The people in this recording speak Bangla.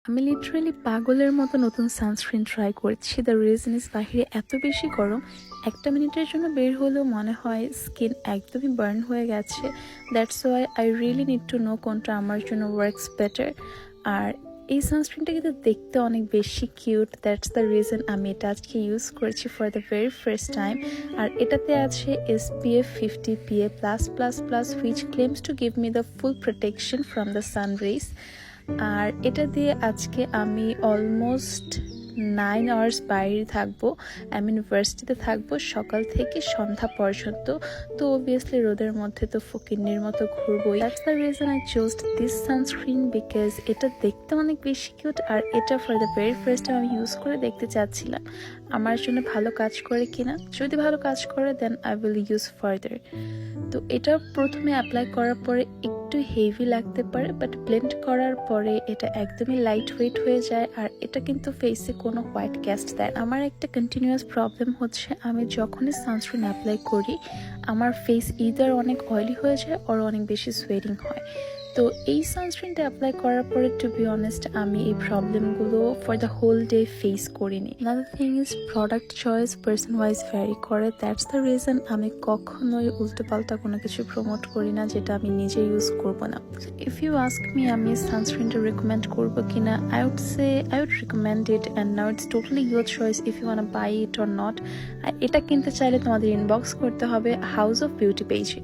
আমি লিটারালি পাগলের মতো নতুন সানস্ক্রিন ট্রাই করছি। দ্য রিজন ইজ বাহিরে এত বেশি গরম, 1 মিনিটের জন্য বের হলেও মনে হয় স্কিন একদমই বার্ন হয়ে গেছে। That's why I really need to know কোনটা আমার জন্য ওয়ার্কস বেটার। আর এই সানস্ক্রিনটা কিন্তু দেখতে অনেক বেশি কিউট, দ্যাটস দ্য রিজন আমি এটা আজকে ইউজ করেছি for the very first time. আর এটাতে আছে SPF 50 PA+++, which claims to give me the full protection from the sun rays। আর এটা দিয়ে আজকে আমি অলমোস্ট 9 আওয়ার্স বাইরে থাকবো। আমি ইউনিভার্সিটিতে থাকবো সকাল থেকে সন্ধ্যা পর্যন্ত। তো অবভিয়াসলি রোদের মধ্যে তো ফকিন্নির মতো ঘুরবোই। That's the reason I chose this sunscreen, because এটা দেখতে অনেক বেশি কিউট। আর এটা for the very first time আমি ইউজ করে দেখতে চাচ্ছিলাম আমার জন্য ভালো কাজ করে কিনা। যদি ভালো কাজ করে then I will use further. তো এটা প্রথমে অ্যাপ্লাই করার পরে একটু হেভি লাগতে পারে, বাট ব্লেন্ড করার পরে এটা একদমই লাইট ওয়েট হয়ে যায়। আর এটা কিন্তু ফেসে কোনো হোয়াইট ক্যাস্ট দেয় না। আমার একটা কন্টিনিউয়াস প্রবলেম হচ্ছে, আমি যখনই সানস্ক্রিন অ্যাপ্লাই করি আমার ফেস ইদার অনেক অয়েলি হয়ে যায় আর অনেক বেশি সোয়েটিং হয়। তো এই সানস্ক্রিনটা অ্যাপ্লাই করার পরে টু বি অনেস্ট আমি এই প্রবলেমগুলো for the whole day face করিনি। Another thing is product choice person wise vary করে। দ্যাটস দ্য রিজন আমি কখনোই উল্টোপাল্টা কোনো কিছু প্রমোট করি না যেটা আমি নিজে ইউজ করবো না। ইফ ইউ আস্ক মি আমি সানস্ক্রিনটা রেকমেন্ড করবো কিনা, I would say I would recommend it, and now it's totally your choice if you want buy it or not. এটা কিনতে চাইলে তোমাদের ইনবক্স করতে হবে হাউস অফ বিউটি পেজে।